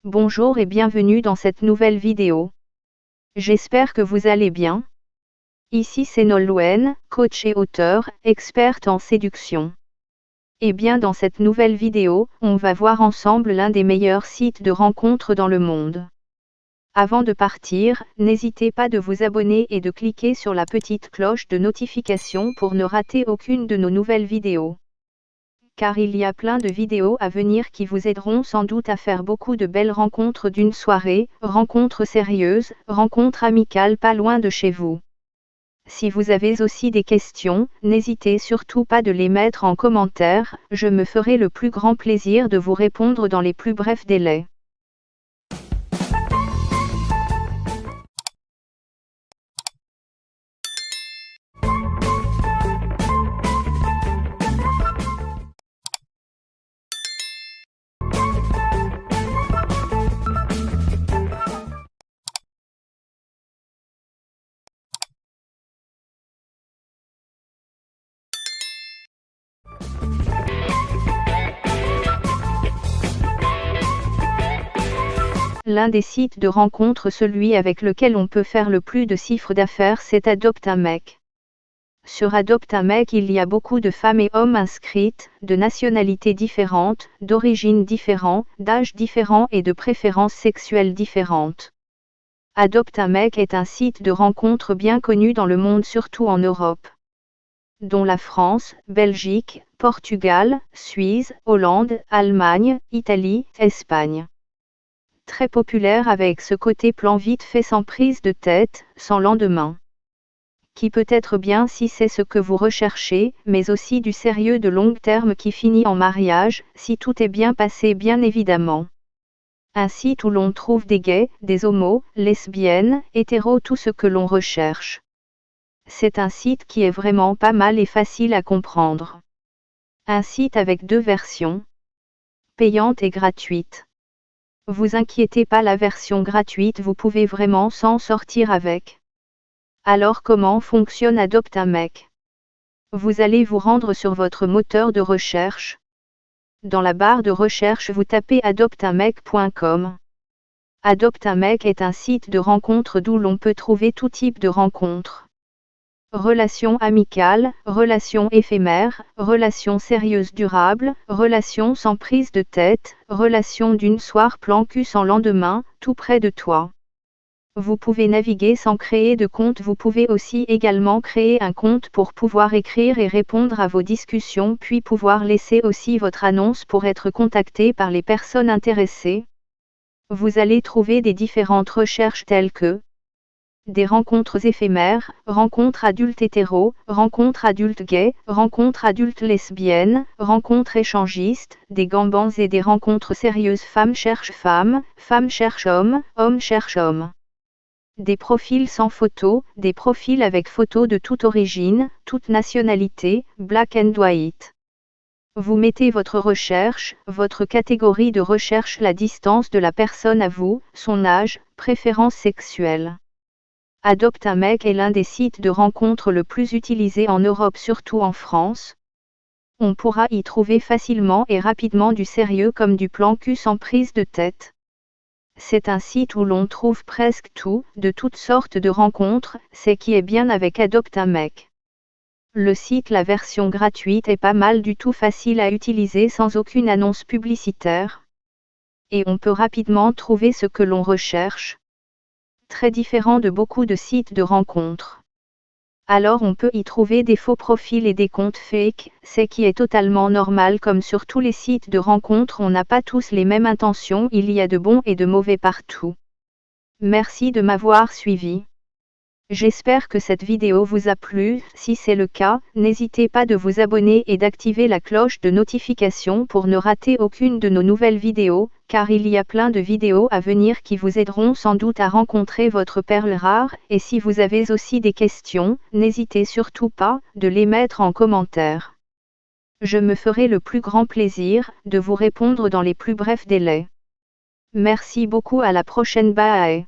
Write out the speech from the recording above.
Bonjour et bienvenue dans cette nouvelle vidéo. J'espère que vous allez bien. Ici c'est Nolwenn, coach et auteur, experte en séduction. Et bien dans cette nouvelle vidéo, on va voir ensemble l'un des meilleurs sites de rencontres dans le monde. Avant de partir, n'hésitez pas de vous abonner et de cliquer sur la petite cloche de notification pour ne rater aucune de nos nouvelles vidéos. Car il y a plein de vidéos à venir qui vous aideront sans doute à faire beaucoup de belles rencontres d'une soirée, rencontres sérieuses, rencontres amicales pas loin de chez vous. Si vous avez aussi des questions, n'hésitez surtout pas de les mettre en commentaire, je me ferai le plus grand plaisir de vous répondre dans les plus brefs délais. L'un des sites de rencontre, celui avec lequel on peut faire le plus de chiffre d'affaires, c'est Adopte un mec. Sur Adopte un mec, il y a beaucoup de femmes et hommes inscrites, de nationalités différentes, d'origines différentes, d'âges différents et de préférences sexuelles différentes. Adopte un mec est un site de rencontre bien connu dans le monde, surtout en Europe, dont la France, Belgique, Portugal, Suisse, Hollande, Allemagne, Italie, Espagne. Très populaire avec ce côté plan vite fait, sans prise de tête, sans lendemain. Qui peut être bien si c'est ce que vous recherchez, mais aussi du sérieux de long terme qui finit en mariage, si tout est bien passé bien évidemment. Un site où l'on trouve des gays, des homos, lesbiennes, hétéros, tout ce que l'on recherche. C'est un site qui est vraiment pas mal et facile à comprendre. Un site avec deux versions, payante et gratuite. Vous inquiétez pas, la version gratuite vous pouvez vraiment s'en sortir avec. Alors comment fonctionne Adopte un mec? Vous allez vous rendre sur votre moteur de recherche. Dans la barre de recherche vous tapez adopteunmec.com. Adopte un mec est un site de rencontre d'où l'on peut trouver tout type de rencontres. Relations amicales, relations éphémères, relations sérieuses durables, relations sans prise de tête, relations d'une soirée plan cul sans lendemain, tout près de toi. Vous pouvez naviguer sans créer de compte. Vous pouvez aussi également créer un compte pour pouvoir écrire et répondre à vos discussions, puis pouvoir laisser aussi votre annonce pour être contacté par les personnes intéressées. Vous allez trouver des différentes recherches telles que des rencontres éphémères, rencontres adultes hétéros, rencontres adultes gays, rencontres adultes lesbiennes, rencontres échangistes, des gambans et des rencontres sérieuses. Femmes cherchent femmes, femmes cherchent hommes, hommes cherchent hommes. Des profils sans photo, des profils avec photos de toute origine, toute nationalité, black and white. Vous mettez votre recherche, votre catégorie de recherche, la distance de la personne à vous, son âge, préférences sexuelles. Adopte un mec est l'un des sites de rencontre le plus utilisé en Europe, surtout en France. On pourra y trouver facilement et rapidement du sérieux comme du plan cul sans prise de tête. C'est un site où l'on trouve presque tout, de toutes sortes de rencontres, c'est qui est bien avec Adopte un mec. Le site, la version gratuite, est pas mal du tout, facile à utiliser sans aucune annonce publicitaire. Et on peut rapidement trouver ce que l'on recherche. Très différent de beaucoup de sites de rencontres. Alors on peut y trouver des faux profils et des comptes fake, c'est qui est totalement normal. Comme sur tous les sites de rencontres, on n'a pas tous les mêmes intentions, il y a de bons et de mauvais partout. Merci de m'avoir suivi. J'espère que cette vidéo vous a plu. Si c'est le cas, n'hésitez pas de vous abonner et d'activer la cloche de notification pour ne rater aucune de nos nouvelles vidéos, car il y a plein de vidéos à venir qui vous aideront sans doute à rencontrer votre perle rare. Et si vous avez aussi des questions, n'hésitez surtout pas de les mettre en commentaire. Je me ferai le plus grand plaisir de vous répondre dans les plus brefs délais. Merci beaucoup, à la prochaine, bye.